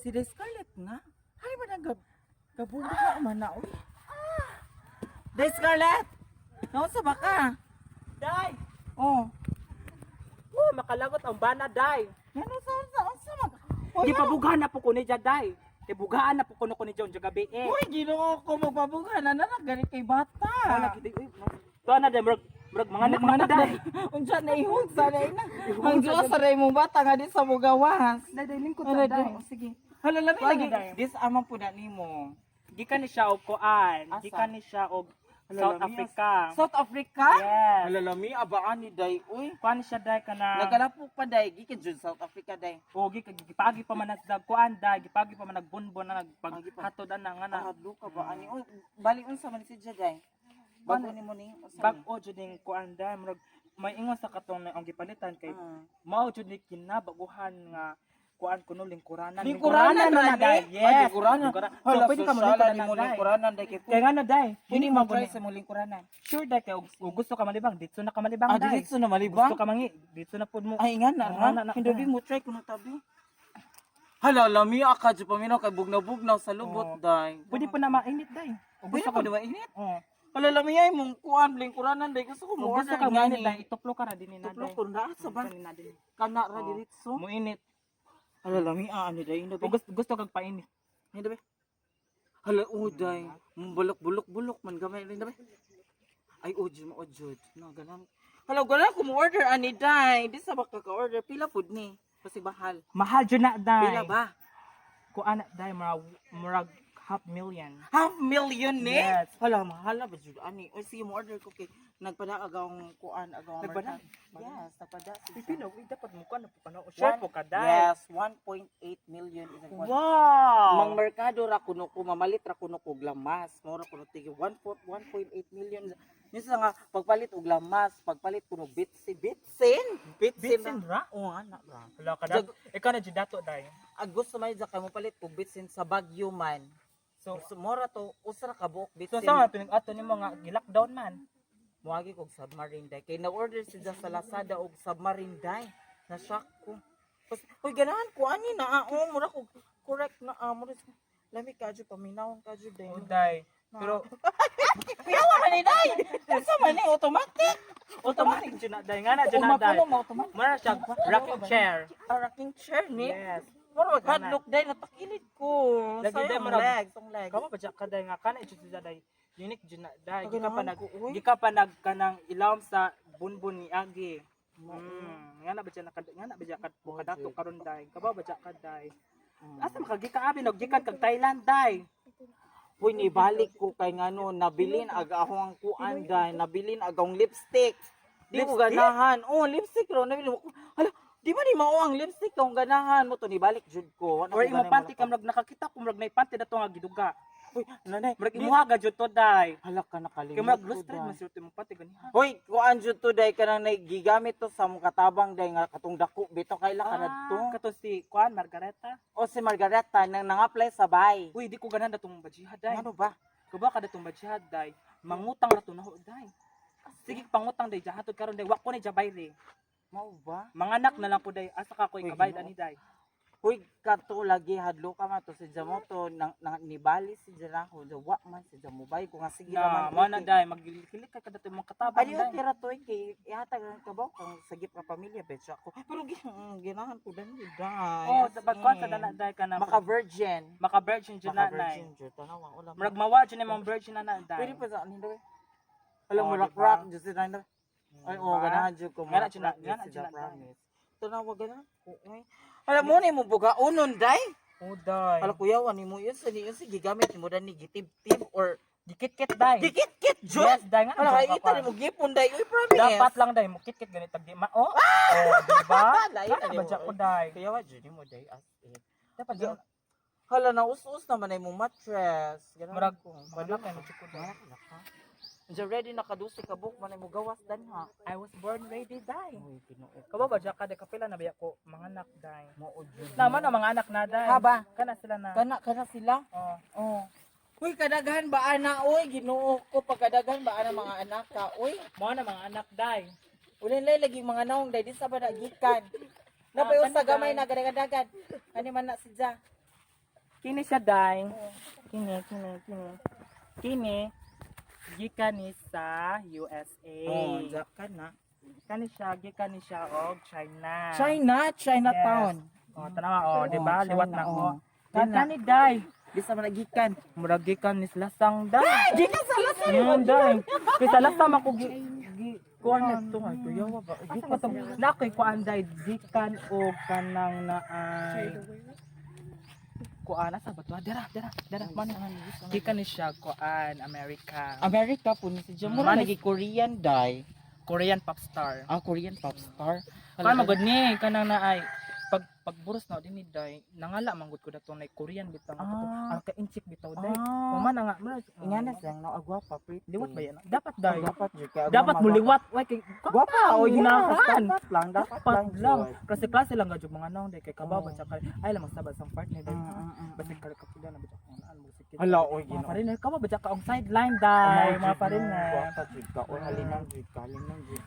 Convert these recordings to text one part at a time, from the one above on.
Si Day Scarlett nga. Hay ba gabuga ka man na uy. Day Scarlett. Nausa ba ka? Day! Oh. Oh, makalagot ang bana, Day. Ano sa mag. Di pa bugahan na po ko ni Jad, Day. Di bugaan na po ko ni John gabi eh. Uy, Ginoo ko magpabuga na ganit kay bata. Wala gid uy. Tuwa na Day, murag mga anak mga Day. Unsa na ihog sa na ina. Ang Diyos sa mo bata nga di sa mugawas. Day lingkod Ano sa Day. daw? Sige. Hala lami Wala, lagi. Day. This amang po na nimo. Gikan ni siya og kuan. Asa? Gikan ni siya og Hala, South lami, Africa. South Africa? Yes. Hala lami abaan ni Day. Uy. Kuan siya Day kana. Nagalapok pa Day gikan jud South Africa Day. O gipagi pa man sa kuan Day, gipagi pa man nagbunbon na nagpaghatod na nga na. Kahadlo ka ba ani? Uy, bali unsa man si Day? Bago nimo ni unsa? Bag-o jud ning kuan Day, murag may ingon sa katong ang gipalitan kay mao jud ni kinabaguhan nga kuan kuno lingkuranan. Lingkuranan na Day. Day. Yes. Lingkuranan. So pwede ka mo lingkuranan mo Day. lingkuranan Day kay. Kaya nga na Day. Yun Yun mo mo try sa mo lingkuranan. Sure Day kay ug gusto ka malibang dito na ka malibang Ah, Day. dito na malibang. Gusto ka mangi dito na pud mo. Ay nga na ha. Hindi mo try kuno tabi. Hala lami aka jud paminaw kay bugnaw-bugnaw sa lubot Day. Pwede po na mainit Day. Ug Gusto gusto ko ka diba init? Oh. Hala lami ay mong kuan lingkuranan Day. Gusto ko mo Ug gusto order ka nga mainit ni. Day, ituplo ka ra dinhi na Tuplo Day. ko na sa ba? Kanina din. Kana ra diretso. Mo init. Hala lami ani Day. Hindi Ug gusto kag painit. ba? Hala uday. Bulok-bulok man gamay rin ba? Ay ujud mo ujud. No ganan. Hala ganan ko mo order ani Day. Di sa ba ka order pila pud ni? Kasi bahal. Mahal jud na Day. Pila ba? Kuan Day murag $500,000. 500,000 ni? Yes. Hala mahal na ba jud ani? O sige mo order ko kay nagpada agawang kuan agawang Nagpada? American. Yes, nagpada. Pipino, dapat mo ka na po kana. Share po ka Day. Yes, 1.8 million is ang Wow. Mang merkado ra kuno ko mamalit ra kuno ko glamas. Mora kuno tigi 1.8 million. Minsan nga pagpalit og glamas, pagpalit kuno bitsin Bitsin ra. O ana ra. Wala ka Day. Ikaw na jud dato Day. Gusto may ka mo palit og bitsin sa Baguio man. So Mora to usra ka buok so bitsin. sa tunig ato nimo nga gi-lockdown man. Muagi kog submarine day kay na-order siya sa Lazada og submarine day. Na-shock ko. Uy ganahan ko ani na mura ko correct na mura lami ka jud paminaw ka jud day. Day. Pero Piyawa man ni day. Unsa man ni automatic? automatic jud na Day. Nga na jud na Day. Umapuno mo automatic. Mara siya rocking chair. Rocking chair ni. Yes. Mura magkadlok day natakilid ko. Lagi day Sayang murag- legs, ang legs. Kamo ba ka Day nga kana jud sa Day. Unique jud na Day. Di ka pa Ganahan nag ko, uy. di ka pa nag kanang ilawom sa bunbun ni Agi. Nga na ba siya nga na ba siya kadato karon Day. Kabaw ba siya ka Day. Asa makagi ka abi og gikan kag Thailand Day. Uy, nibalik ko kay ngano, nabilin agahong kuan day, nabilin agawang lipstick. Di ko Lipstick? ganahan. Oh, lipstick ro, nabilin mo. Hala, di ba ni mao ang lipstick kung ganahan mo to nibalik jud ko. Or imo panty ka murag nakakita ko murag nay panty dato nga giduga. Uy, nanay, Murag imuha ga jud to Day. hala ka Kay nakalimot. murag ko, lustrate day. man sirte mong panty ganiha. Hoy, kuan jud to day kanang gigamit to sa mga katabang day nga katong dako bito kay la kadto. Kato si Juan Margareta. O si Margareta nang nang-apply sa bay. Uy, di ko ganan datong bajihad Day. Ano ba? Kuba ka datong bajihad Day. Mangutang ra to naho Day. Sige pangutang Day jahatod karon Day. Wa ko ni jabayre. Mao ba? Manganak na lang ko Day. Asa ka ko Uy, ikabayad Ginoo. ani Day. Uy, kato lagi hadlo ka man to si Jamoto nang nibali si Janaho, wa man si Jamubay ko nga sige Na naman. mo na Day magkilik ka dato mga katabang Ay, Day. tira to kay ihatag ang kabaw kang sagip ka pamilya betsa ko. Pero ginahan ko dan day. Oh, sa pagkuan sa dana Day ka na. maka virgin. Maka virgin jud na Maka Nay. virgin jud tanawa wala. Murag mawa jud ni mong virgin na Day. Pwede pa sa anin daw. Alam mo Oh, rock diba? rock jud si Nanda. Ay, Diba? ganahan jud ko. Gana rock jud na- rock gana jud si jud na, The Promise. Tanawa gana. Uy. Alam mo ni mo buga unon day. Oh Day. Ala kuya wani mo yun sa niyo sige gamit mo dan ni gitib-tib or Dikit-kit Day. dikit-kit jud. Yes Day nga. Ala na kay jud ka ita pa. ni mo gipon day. Uy promise. Dapat lang Day mo kit-kit ganit tag di ma. Oh. Oh, di ba? Lain na Kana ni ba mo, siya ko oy. Day. Kaya wa jud mo day as in. Dapat Diyan. jud Hala na us-us naman ay mong mattress. Ganun murag ko. malak kay mo jud ko Day. Diyan ready na kadusi ka book man ay mo gawas dan ha. I was born ready Day. Uy Ginoo. Kaba ba ka de kapila na biya ko mga anak Day. Mao jud. Naman ang mga anak na Day. Haba. Kana sila na. Kana sila. Oh. Oh. Uy, kadaghan ba ana oy, Ginoo ko pagkadaghan ba ana mga anak ka oy. Mo na mga anak Day. Ulin lay lagi mga naong day di sa ba gikan. Napay Ah, usa kanang gamay day. na kadaghan. Ani man na si Ja. Kini siya day. Kini. Gikan ni sa USA. Oh, ka na. Gikan ni siya og China. Chinatown. Oh, tanawa di ba? China, Liwat na oh. ko. Kani day. Bisa man nagikan. Murag gikan ni lasang day. Gikan sa lasang. Day. Kisa lasang ako kuan na to ay tuyawa ba. Gikan to. Nakoy kuan day gikan og kanang naay kuan sa bato. Dara man. Gikan ni siya kuan America. America po ni si Jamo Man- lagi Korean dai. Korean pop star. Korean pop star. Kan magod ni kanang naay pagburos na dinhi day nangala manggod ko dato na Korean bitaw ang ka-inchik bitaw day. Mama na nga Ingana sang no agwa pa pretty. liwat ba yan? Dapat day. Dapat jud ka. Dapat mo liwat. Why kay Gwapa o ginahan. dapat lang. Kasi klase lang gadyo mga naong day kay kabaw sa kay ay lang magsabad sang partner day. Basta kay kapila na bitaw ang mo sikit. Hala oy Mga parin kabaw ba ka ang sideline day. Mga parin Gwapa jud ka. O halinan jud.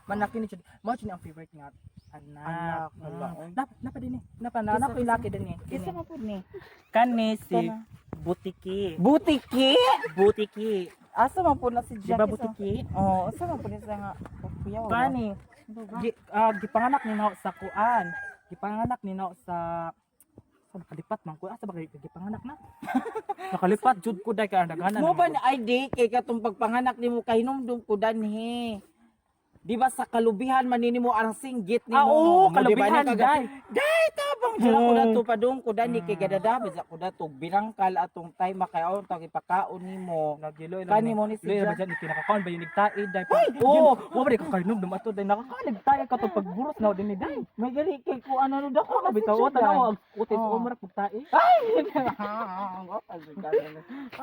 Manaki ni jud. Mo jud ang favorite nga anak. Hala, oy. Napa din ni. Napa ko ilaki din ni. Kisa man pud ni. Kani si Butiki. Butiki. Butiki. Asa man pud na si Di ba Jackie? Butiki? Oh, asa man pud ni sa nga kuya. Kani. Gipanganak ni Nao sa kuan. Gipanganak ni Nao sa nakalipat man ko. Asa ba gipanganak na? Nakalipat jud ko dai kay daghanan. Mo ba ni ID kay katong pagpanganak nimo kay hinumdum ko danhi. Di ba sa kalubihan manini mo ang singgit nimo? Oo, Mo, di ba kalubihan ni day. Day tabang jud ako dato padung ko dani kay gadadabe sa ko dato binangkal atong tay makaon tag ipakaon nimo. Nagiloy Kani mo ni si Loy ba Jack. dyan pinakakaon ba yung nigtaid dai. Oo, wa ba di ka kainom dum ato dai nakakalig tayo ka to pagburos na din ni dai. May gali kay ko ano no dako na Bitaw bitaw tanaw ang utis Oo. o marak pagtae.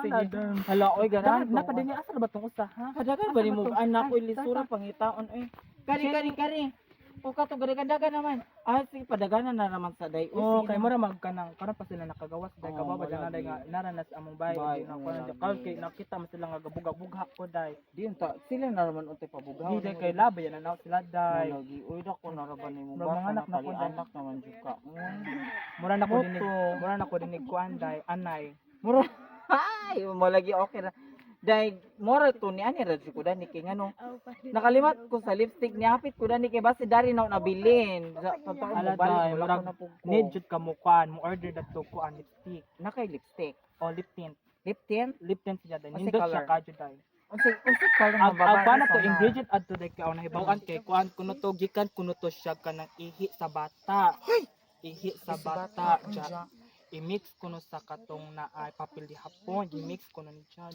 Sige. Hala oy ganan. Napa din ni asa ba tong usa ha? Kadagan ba ni mo anak ko lisura pangitaon eh. Kari. O kato gadagan naman. Sige padaganan na naman sa day. Oh, sige kay na. mura magkanang karon pa sila nakagawas dai Oo, kababa dyan na dai nga malagi. naranas among bahay Bahay, di na oo, kuan malagi. kay kay nakita mo sila nga gabugak-bugak ko dai. Diyon ta sila na naman unti pabugaw. Di dai kay laba yan na sila dai. Lagi uy dako na raban nimo Mga bata anak na na po, kali day. anak naman jud ka. Mura na ko Moto. dinig, mura na ko dinig kuan dai anay. Mura. Ay, mo lagi okay ra. Dai mora to ni ani ra jud ko dani kay ngano. Nakalimat ko sa lipstick ni hapit ko dani kay basi dari na nabilin. Sa totoo mo Ala balik dai, wala ko murag na pug need jud ka mo kuan, mo order dato kuan lipstick nakay lipstick. o lip tint. Lip tint. Lip tint siya dai. Kasi Nindot siya color. ka jud dai. Unsa color Ang nga babae? ba na to sa mga- ingredient adto dai kay ang nahibawan kay kuan kuno to gikan kuno to siya kanang ihi sa bata. Ihi sa bata. Diya. I-mix kuno sa katong na ay papel di hapon, i-mix kuno ni siya.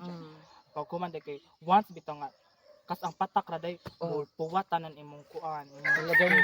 Pag kumanda kay once bitaw nga kas ang patak ra day puwatanan imong kuan. Talaga ni.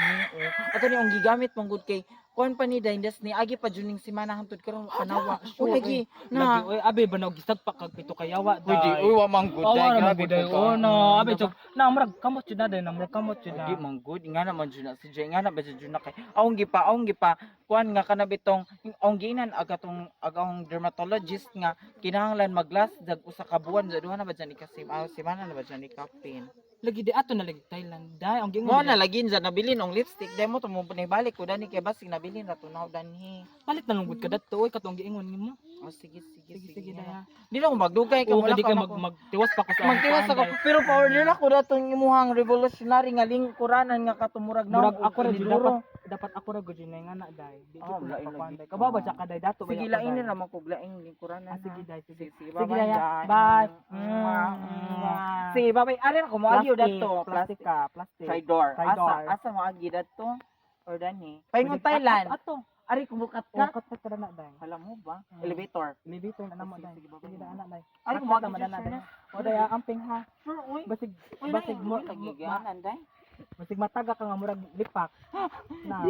Ato ni ang gigamit mong good kay kuan pa ni Dindas ni agi pa juning semana hangtod karon panawa. O lagi Lagi na. oy abi banaw gisag pa kag pito kayawa Uy, di, uy, wa mang good Oh, day, wala grabe man day. ko ka. Oh, no, abi chok. Na murag kamot jud na day, na murag kamot jud na. Di mang good, nga naman dyan na si Jay, nga na ba dyan na kay, awong gipa, kuan nga kanabitong, awong ginan, agahong dermatologist nga, kinahanglan maglas, dag usa ka buwan, duha na ba dyan ikasim, simana na ba dyan ikapin. Lagi di ato na lagi Thailand. Day ang gingon. Mo na lagin dyan, nabilin, ang lipstick, demo to mo balik ko, dani kay basig nabilin, ratunaw, dani. Palit na lungod ka dato oy katong giingon nimo. Oh, sige, Sige day. nga. Di na ako magdugay, kay O wala kadi ka ka magtiwas pa ko sa Magtiwas kuan, ako, day. pero pa-order ako datong imuhang revolutionary nga lingkuranan nga katumurag na. Murag ako ra jud dapat ako ra gud nga na day. Di Oh, ko lain na kuan lagi. day. Kababa sa kaday dato ba Sige, ako, lain day? ni naman ko laing lingkuranan. Sige day, sige. Sige, Sige bye-bye. day. Bye. Sige, bye-bye. Ari na ko mo agi dato. Plastic ka, plastic. Traidor. Traidor. Asa mo agi dato? Or dani. Paingon Thailand. Ato. Ari kumukat O ka. kat ka na day. Alam mo ba? Mm. Elevator. Elevator na namo day. Sige, bye-bye. Sige day anak day. Ari Kat kumukat ka ka madana day. na. O day amping ha. Sure, uy. Basig Uy, basig mo lagi ganan day. basig mataga ka nga murag lipak. Na.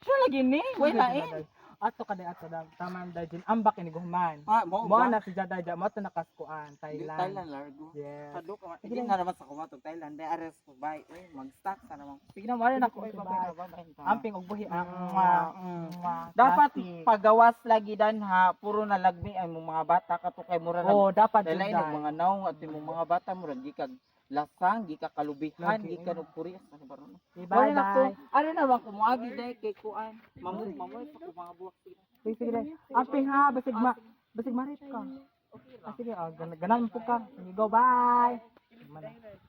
Sure lagi ni. Uy, lain. Ato ka day ato dag taman day din ambak ini guhman. Mo Mo ba? na si Jaday mo to nakaskuan Thailand. Thailand largo. Yes. Kadlo ka. Hindi nga naman sa kumato Thailand. Day ares ko bye. Uy, mag-stack sa naman. Sige na mo na ko Uy, bye. bye-bye. Amping og buhi ang Dapat pagawas lagi dan ha, puro na lagmi ay mong mga bata kato kay mura na. Oh, dapat Dahil jud ay mga naong at imong mga bata mura di kag lasang, di ka kalubihan, Lagi, di ka nagpuri. Ano ba ron? Bye bye. Ano na ba ko moagi dai kay kuan. Mamoy sa ko mga buwak sila. Sige sige day. Amping ha basig Basig marit ka. Sige, ganan po ka. Sige, go, bye.